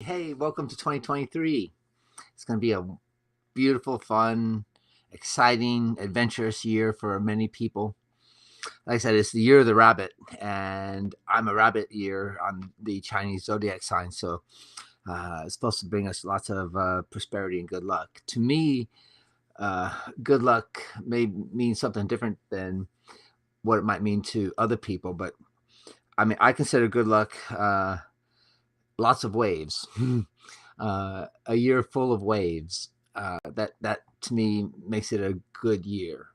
Hey, welcome to 2023. It's going to be a beautiful, fun, exciting, adventurous year for many people. Like I said, it's the year of the rabbit, and I'm a rabbit year on the Chinese zodiac sign. So it's supposed to bring us lots of prosperity and good luck. To me, uh, good luck may mean something different than what it might mean to other people. But I mean, I consider good luck lots of waves. A year full of waves. That to me makes it a good year,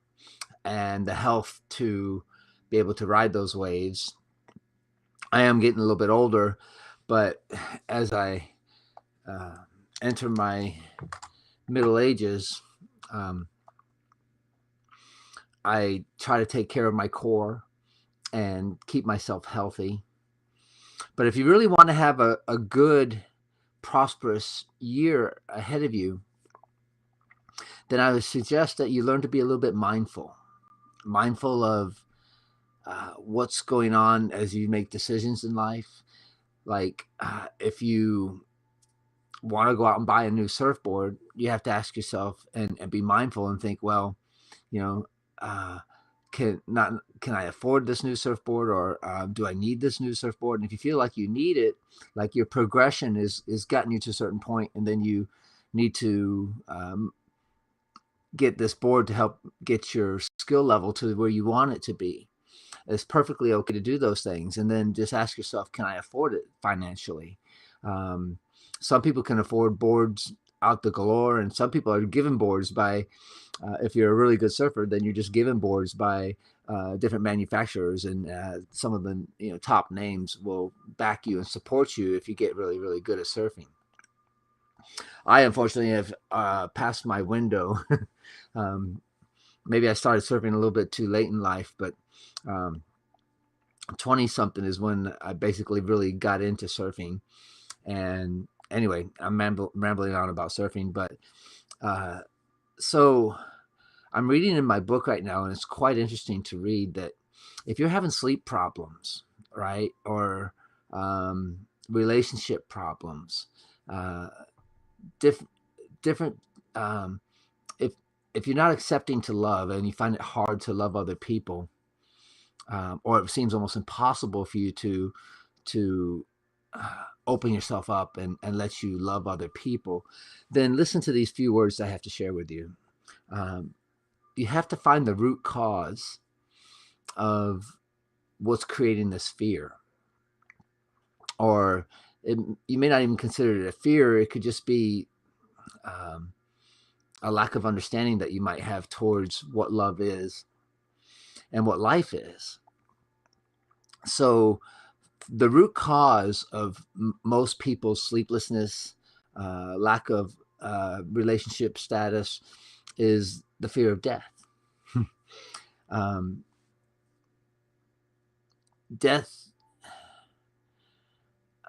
and the health to be able to ride those waves. I am getting a little bit older, but as I uh, enter my middle ages, um, I try to take care of my core and keep myself healthy. But if you really want to have a good, prosperous year ahead of you, then I would suggest that you learn to be a little bit mindful of what's going on as you make decisions in life. Like if you want to go out and buy a new surfboard, you have to ask yourself and be mindful and think, well, you know, uh, can I afford this new surfboard, or do I need this new surfboard? And if you feel like you need it, like your progression is gotten you to a certain point, and then you need to get this board to help get your skill level to where you want it to be. It's perfectly okay to do those things, and then just ask yourself, can I afford it financially? Um, some people can afford boards out the galore, and some people are given boards by, if you're a really good surfer, then you're just given boards by different manufacturers, and some of the top names will back you and support you if you get really really good at surfing. I unfortunately have passed my window. um, Maybe I started surfing a little bit too late in life, but um, 20 something is when I basically really got into surfing. And anyway, I'm rambling on about surfing, but uh, so I'm reading in my book right now, and it's quite interesting to read that if you're having sleep problems, right, or relationship problems, uh, diff- different, um, if if you're not accepting to love and you find it hard to love other people, or it seems almost impossible for you to open yourself up and let you love other people, then listen to these few words I have to share with you. Um, you have to find the root cause of what's creating this fear, or you may not even consider it a fear. It could just be um, a lack of understanding that you might have towards what love is and what life is. So the root cause of most people's sleeplessness, lack of relationship status, is the fear of death. um, Death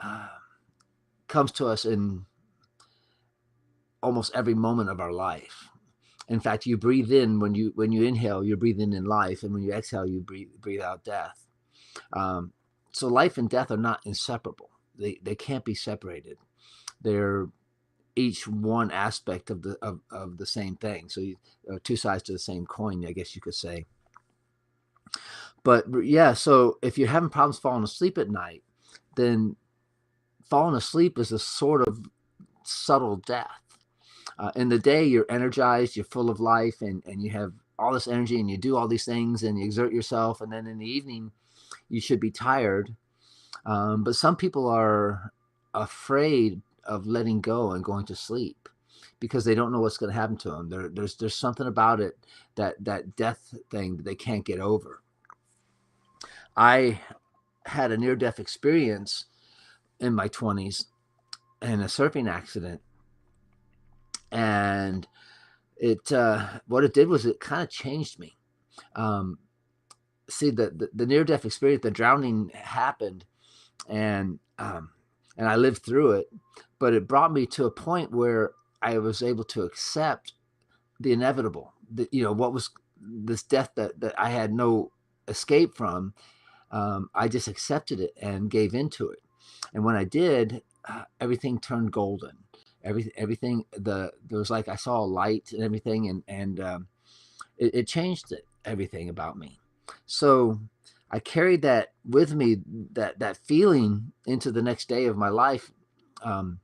uh, comes to us in almost every moment of our life. In fact, you breathe in when you inhale, you're breathing in life, and when you exhale, you breathe out death. Um, so life and death are not inseparable. They can't be separated. They're each one aspect of the same thing. So two sides to the same coin, I guess you could say. But yeah, so if you're having problems falling asleep at night, then falling asleep is a sort of subtle death. In the day, you're energized, you're full of life, and you have all this energy, and you do all these things, and you exert yourself. And then in the evening, you should be tired. But some people are afraid of letting go and going to sleep because they don't know what's going to happen to them. There's something about it, that death thing, that they can't get over. I had a near death experience in my 20s in a surfing accident, and it what it did was it kind of changed me. Um, See, the near death experience, the drowning happened, and I lived through it, but it brought me to a point where I was able to accept the inevitable. What was this death that I had no escape from. I just accepted it and gave into it. And when I did, everything turned golden. Everything, there was like I saw a light and everything, and it changed everything about me. So I carried that with me, that feeling into the next day of my life, um,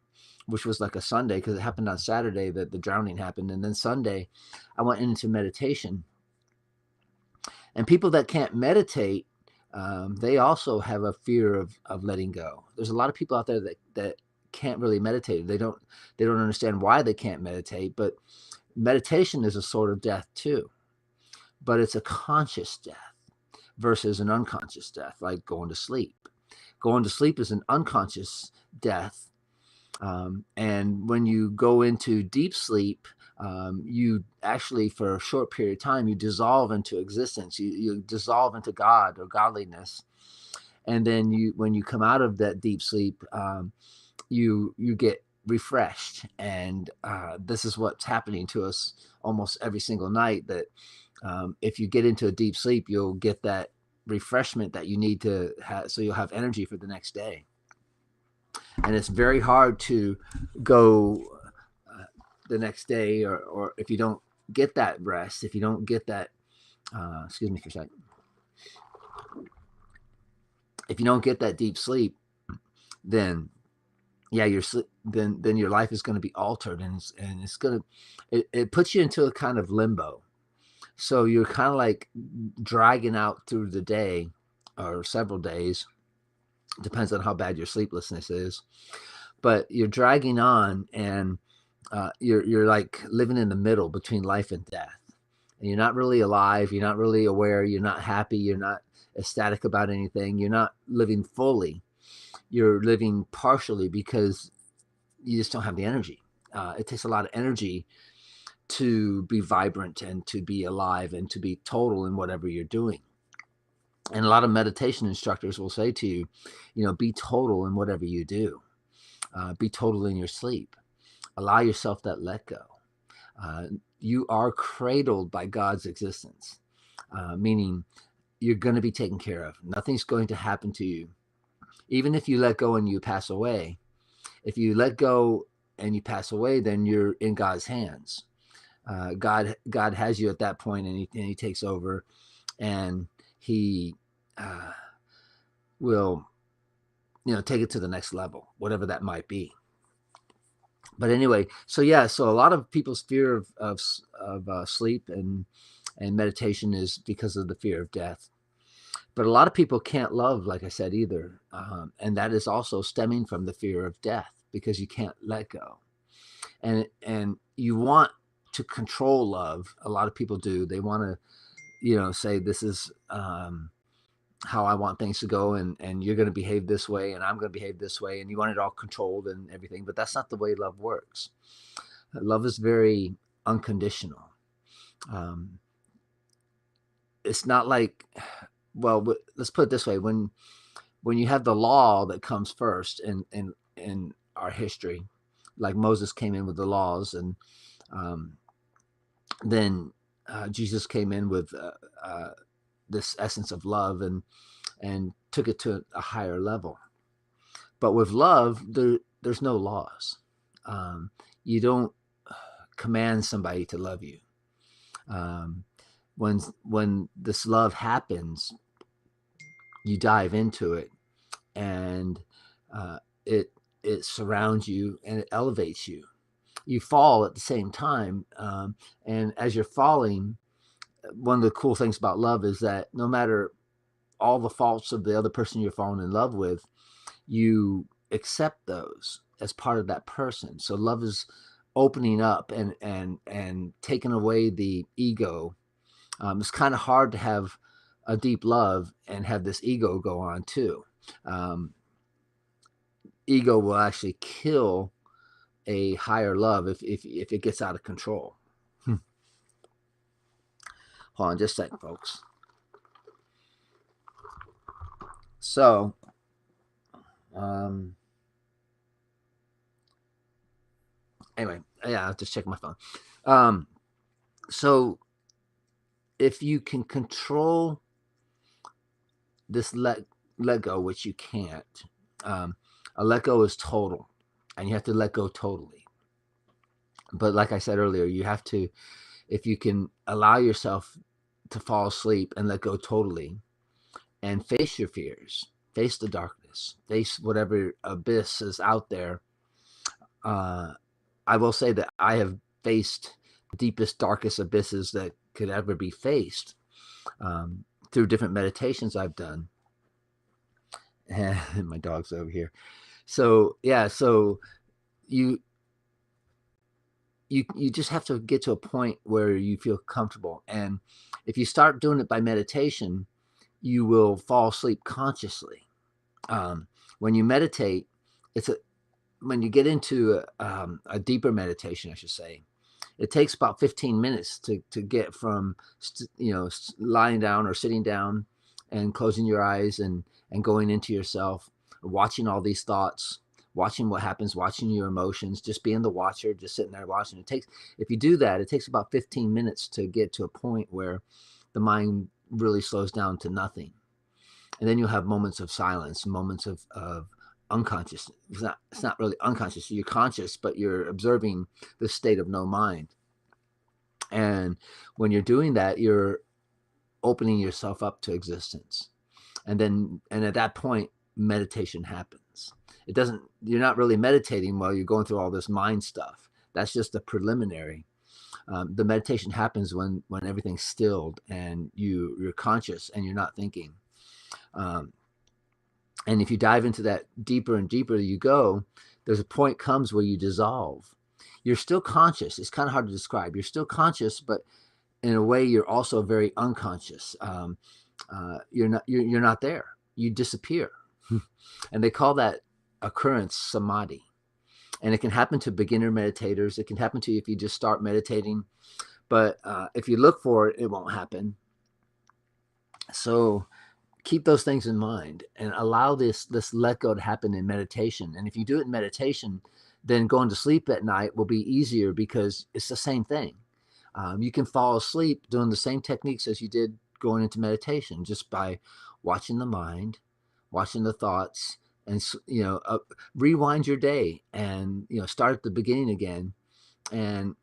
which was like a Sunday because it happened on Saturday that the drowning happened, and then Sunday I went into meditation. And people that can't meditate, they also have a fear of letting go. There's a lot of people out there that can't really meditate. They don't understand why they can't meditate, but meditation is a sort of death too, but it's a conscious death versus an unconscious death, like going to sleep. Going to sleep is an unconscious death. And when you go into deep sleep, you actually, for a short period of time, you dissolve into existence. You dissolve into God or godliness. And then when you come out of that deep sleep, you get refreshed. And this is what's happening to us almost every single night, that if you get into a deep sleep, you'll get that refreshment that you need to have, so you'll have energy for the next day. And it's very hard to go the next day, or if you don't get that rest, if you don't get that, excuse me for a second, if you don't get that deep sleep, then yeah, then your life is going to be altered, and it's going to, it puts you into a kind of limbo. So you're kind of like dragging out through the day or several days, depends on how bad your sleeplessness is, but you're dragging on, and you're like living in the middle between life and death, and you're not really alive, you're not really aware, you're not happy, you're not ecstatic about anything, you're not living fully, you're living partially because you just don't have the energy. It takes a lot of energy to be vibrant and to be alive and to be total in whatever you're doing. And a lot of meditation instructors will say to you, be total in whatever you do. Be total in your sleep. Allow yourself that let go. You are cradled by God's existence, meaning you're going to be taken care of. Nothing's going to happen to you. Even if you let go and you pass away, if you let go and you pass away, then you're in God's hands. God has you at that point, and he takes over, and he will, take it to the next level, whatever that might be. But anyway, so a lot of people's fear of sleep and meditation is because of the fear of death. But a lot of people can't love, like I said, either, and that is also stemming from the fear of death, because you can't let go, and you want to control love. A lot of people do. They want to, say, this is how I want things to go, and you're going to behave this way, and I'm going to behave this way, and you want it all controlled and everything. But that's not the way love works. Love is very unconditional. It's not like, well, let's put it this way: when you have the law that comes first in our history, like Moses came in with the laws, and then Jesus came in with this essence of love, and took it to a higher level. But with love, there's no laws. You don't command somebody to love you. When this love happens, you dive into it, and it surrounds you, and it elevates you. You fall at the same time, and as you're falling, one of the cool things about love is that no matter all the faults of the other person you're falling in love with, you accept those as part of that person. So love is opening up and taking away the ego. It's kind of hard to have a deep love and have this ego go on too. Ego will actually kill a higher love if it gets out of control. Hold on just a second, folks. So, anyway, yeah, I'll just check my phone. So if you can control this let go, which you can't, a let go is total. and you have to let go totally. But like I said earlier, you have to, if you can allow yourself to fall asleep and let go totally and face your fears, face the darkness, face whatever abyss is out there. I will say that I have faced the deepest, darkest abysses that could ever be faced through different meditations I've done. And my dog's over here. So yeah, so you just have to get to a point where you feel comfortable. And if you start doing it by meditation, you will fall asleep consciously. When you meditate, when you get into a deeper meditation, I should say, it takes about 15 minutes to get from lying down or sitting down and closing your eyes and going into yourself, watching all these thoughts, watching what happens, watching your emotions, just being the watcher, just sitting there watching. If you do that, it takes about 15 minutes to get to a point where the mind really slows down to nothing. And then you'll have moments of silence, moments of unconscious. It's not really unconscious. You're conscious, but you're observing the state of no mind. And when you're doing that, you're opening yourself up to existence. And at that point, meditation happens. You're not really meditating while you're going through all this mind stuff. That's just a preliminary. The meditation happens when everything's stilled and you're conscious and you're not thinking. And if you dive into that deeper and deeper you go, there's a point comes where you dissolve. You're still conscious. It's kind of hard to describe. You're still conscious, but in a way, you're also very unconscious. You're not there. You disappear. And they call that occurrence samadhi. And it can happen to beginner meditators. It can happen to you if you just start meditating. But if you look for it, it won't happen. So keep those things in mind and allow this let go to happen in meditation. And if you do it in meditation, then going to sleep at night will be easier because it's the same thing. You can fall asleep doing the same techniques as you did going into meditation, just by watching the mind, watching the thoughts, and rewind your day and start at the beginning again and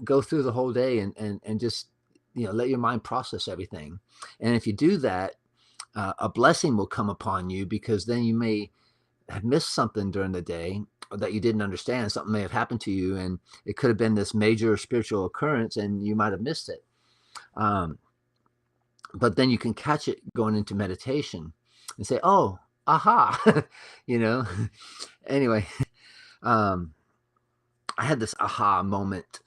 go through the whole day and just let your mind process everything. And if you do that, a blessing will come upon you, because then you may have missed something during the day that you didn't understand. Something may have happened to you, and it could have been this major spiritual occurrence, and you might have missed it. But then you can catch it going into meditation and say, "Oh, aha!" Anyway, I had this aha moment.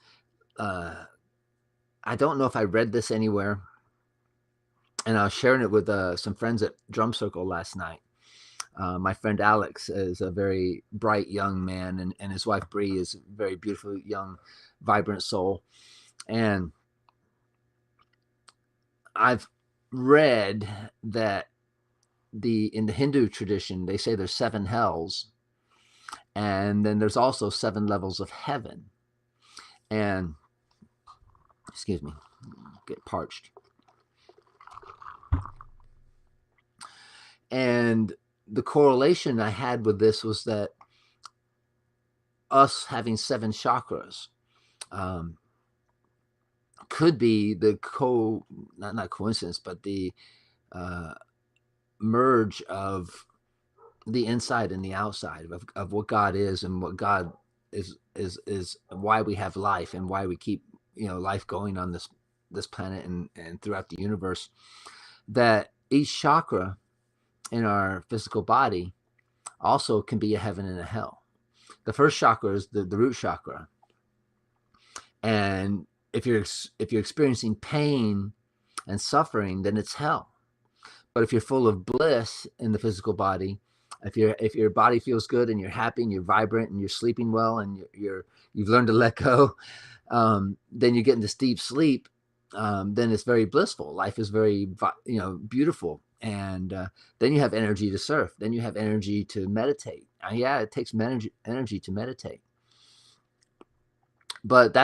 I don't know if I read this anywhere, and I was sharing it with some friends at Drum Circle last night. My friend Alex is a very bright young man, and his wife Bree is a very beautiful, young, vibrant soul. And I've read that in the Hindu tradition, they say there's 7 hells, and then there's also 7 levels of heaven. And excuse me, get parched. And the correlation I had with this was that us having 7 chakras could be the not coincidence, but the merge of the inside and the outside of what God is, and what God is why we have life, and why we keep life going on this planet and throughout the universe. That each chakra in our physical body also can be a heaven and a hell. The first chakra is the root chakra, and if you're experiencing pain and suffering, then it's hell. But if you're full of bliss in the physical body, if your body feels good and you're happy and you're vibrant and you're sleeping well and you've learned to let go, then you get into deep sleep. Then it's very blissful. Life is very beautiful, and then you have energy to surf. Then you have energy to meditate. Yeah, it takes energy to meditate. But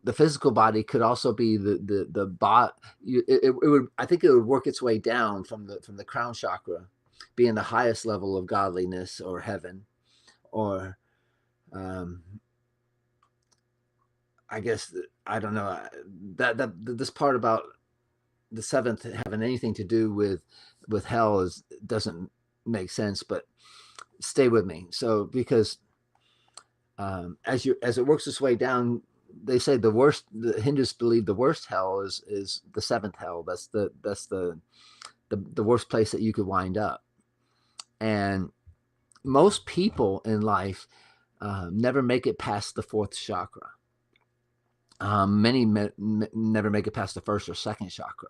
the physical body could also be the bot. It would, I think it would work its way down from the crown chakra, being the highest level of godliness or heaven, or I guess I don't know that this part about the seventh having anything to do with hell is doesn't make sense. But stay with me. So because as it works its way down, they say the Hindus believe the worst hell is the seventh hell. That's the worst place that you could wind up. And most people in life never make it past the fourth chakra. Many never make it past the first or second chakra.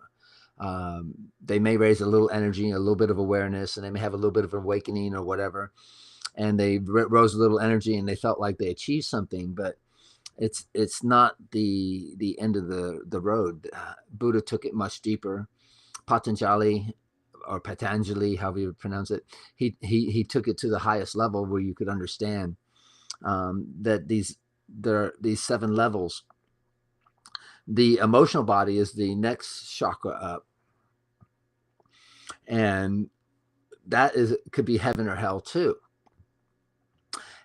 They may raise a little energy, a little bit of awareness, and they may have a little bit of awakening or whatever. And they rose a little energy and they felt like they achieved something, but it's not the end of the road. Buddha took it much deeper. Patanjali, or Patanjali, however you pronounce it, he took it to the highest level where you could understand that there are these 7 levels. The emotional body is the next chakra up, and that could be heaven or hell too.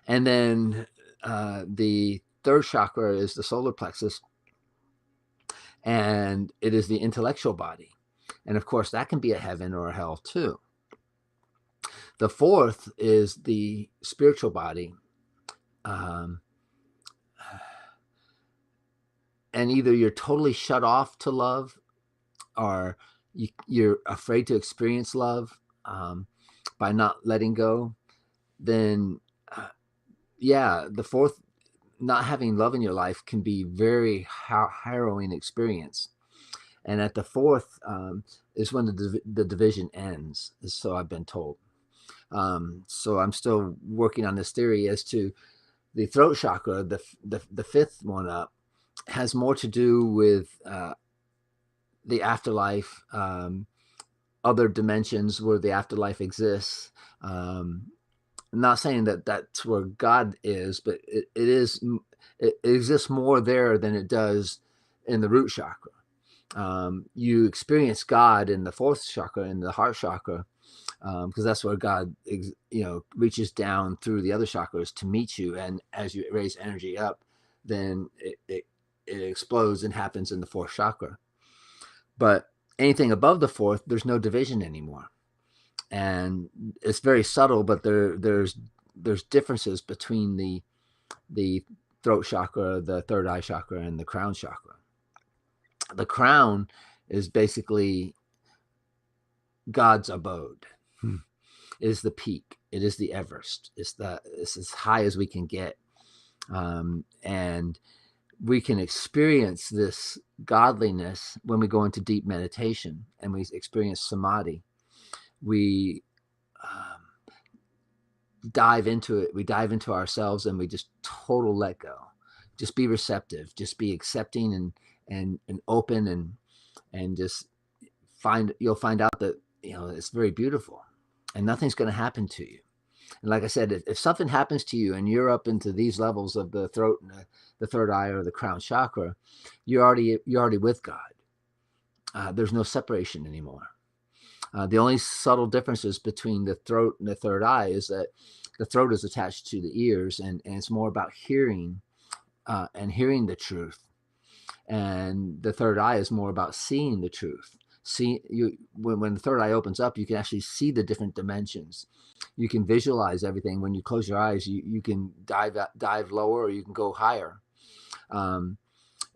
And then the third chakra is the solar plexus, and it is the intellectual body. And of course, that can be a heaven or a hell too. The fourth is the spiritual body. And either you're totally shut off to love, or you're afraid to experience love by not letting go. Then, yeah, the fourth, not having love in your life, can be very harrowing experience. And at the fourth is when the division ends, so I've been told. So I'm still working on this theory as to the throat chakra, the fifth one up, has more to do with the afterlife, other dimensions where the afterlife exists. I'm not saying that that's where God is, but it exists more there than it does in the root chakra. You experience God in the fourth chakra, in the heart chakra, because that's where God, reaches down through the other chakras to meet you. And as you raise energy up, then it explodes and happens in the fourth chakra. But anything above the fourth, there's no division anymore. And it's very subtle, but there's differences between the throat chakra, the third eye chakra, and the crown chakra. The crown is basically God's abode. It is the peak. It is the Everest. It's as high as we can get. And we can experience this godliness when we go into deep meditation and we experience samadhi. We dive into it. We dive into ourselves and we just total let go. Just be receptive. Just be accepting and open and just you'll find out that it's very beautiful and nothing's going to happen to you. And like I said, if something happens to you and you're up into these levels of the throat and the third eye or the crown chakra, you're already with God. There's no separation anymore. The only subtle differences between the throat and the third eye is that the throat is attached to the ears, and it's more about hearing and hearing the truth. And the third eye is more about seeing the truth. When the third eye opens up, you can actually see the different dimensions. You can visualize everything. When you close your eyes, you can dive lower, or you can go higher.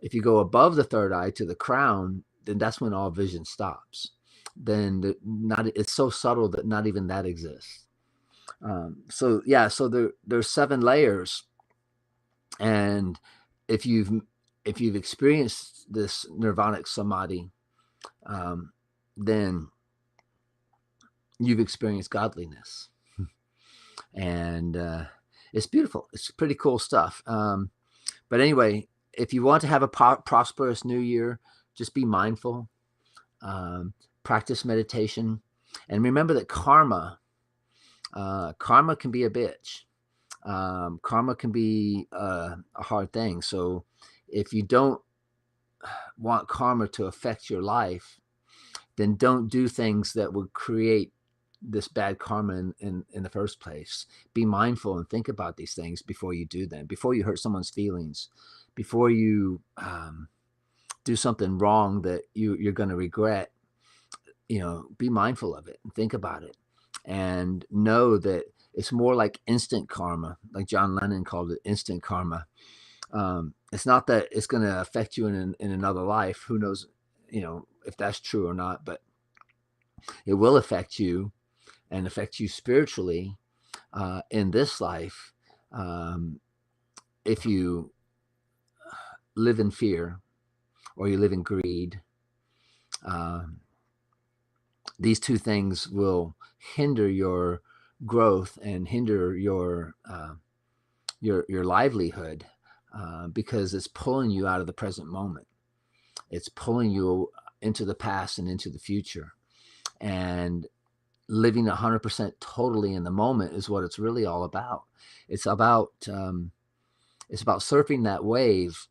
If you go above the third eye to the crown, then that's when all vision stops. Then it's so subtle that not even that exists. So there's 7 layers, and if you've experienced this nirvanic samadhi, then you've experienced godliness. And it's beautiful. It's pretty cool stuff. But anyway, if you want to have a prosperous new year, just be mindful, practice meditation, and remember that karma can be a bitch. Karma can be a hard thing. So if you don't want karma to affect your life, then don't do things that would create this bad karma in the first place. Be mindful and think about these things before you do them, before you hurt someone's feelings, before you do something wrong that you're going to regret. Be mindful of it and think about it, and know that it's more like instant karma, like John Lennon called it, instant karma. It's not that it's going to affect you in another life. Who knows, if that's true or not, but it will affect you and affect you spiritually in this life if you live in fear or you live in greed. These two things will hinder your growth and hinder your livelihood because it's pulling you out of the present moment. It's pulling you into the past and into the future. And living 100% totally in the moment is what it's really all about. It's about surfing that wave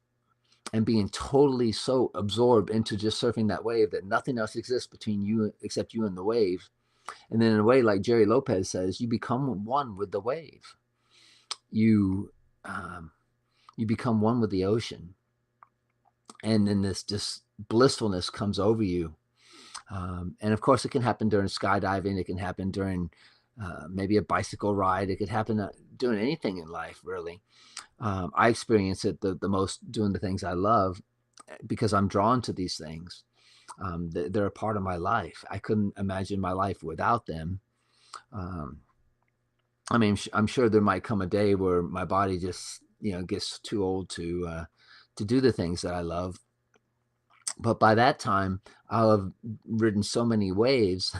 and being totally so absorbed into just surfing that wave that nothing else exists between you except you and the wave. And then in a way, like Jerry Lopez says, you become one with the wave. You become one with the ocean. And then this just blissfulness comes over you. And of course, it can happen during skydiving. It can happen during maybe a bicycle ride. It could happen doing anything in life, really. I experience it the most doing the things I love because I'm drawn to these things. They're a part of my life. I couldn't imagine my life without them. I mean, I'm sure there might come a day where my body just, gets too old to do the things that I love. But by that time, I'll have ridden so many waves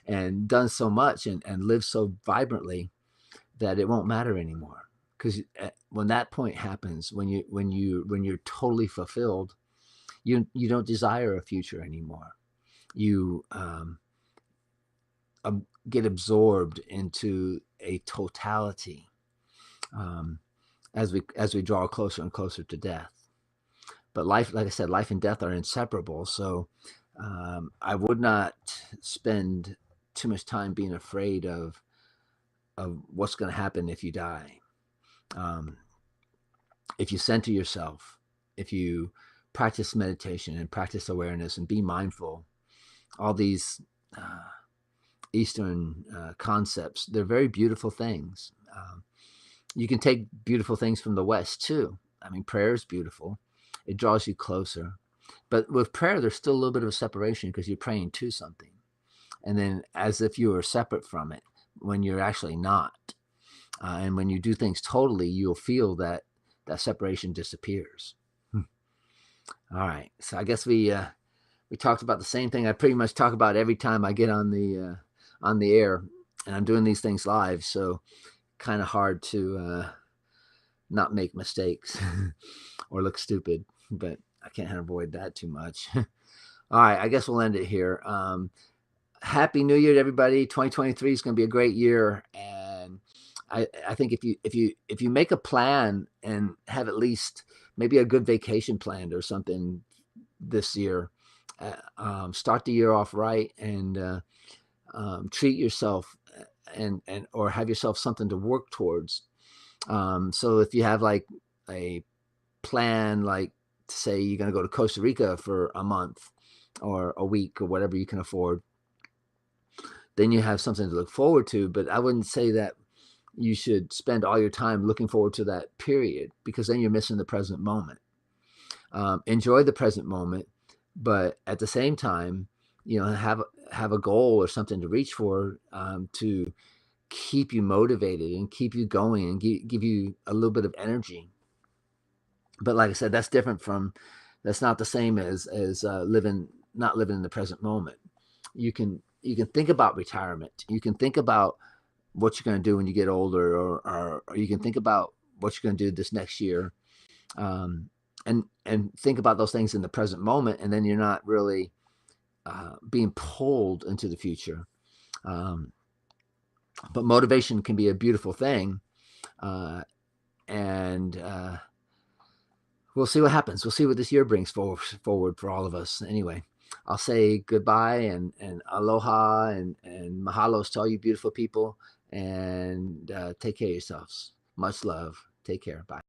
and done so much and lived so vibrantly that it won't matter anymore. Because when that point happens, when you're totally fulfilled, you don't desire a future anymore. You get absorbed into a totality as we draw closer and closer to death. But life, like I said, life and death are inseparable. So I would not spend too much time being afraid of what's going to happen if you die. If you center yourself, if you practice meditation and practice awareness and be mindful, all these Eastern concepts, they're very beautiful things. You can take beautiful things from the West too. I mean, prayer is beautiful. It draws you closer. But with prayer, there's still a little bit of a separation because you're praying to something. And then as if you were separate from it when you're actually not. And when you do things totally, you'll feel that separation disappears. All right. So I guess we talked about the same thing I pretty much talk about every time I get on the air, and I'm doing these things live. So kind of hard to not make mistakes or look stupid, but I can't avoid that too much. All right. I guess we'll end it here. Happy New Year to everybody. 2023 is going to be a great year. And I think if you make a plan and have at least maybe a good vacation planned or something this year, start the year off right and treat yourself and or have yourself something to work towards. So if you have like a plan, like say you're going to go to Costa Rica for a month or a week or whatever you can afford, then you have something to look forward to. But I wouldn't say that you should spend all your time looking forward to that period, because then you're missing the present moment. Enjoy the present moment, but at the same time, have a goal or something to reach for, to keep you motivated and keep you going and give you a little bit of energy. But like I said, that's not the same as not living in the present moment. You can think about retirement. You can think about what you're going to do when you get older, or you can think about what you're going to do this next year, and think about those things in the present moment, and then you're not really being pulled into the future. But motivation can be a beautiful thing, and we'll see what happens. We'll see what this year brings forward for all of us. Anyway, I'll say goodbye and aloha and mahalos to all you beautiful people, and take care of yourselves. Much love. Take care. Bye.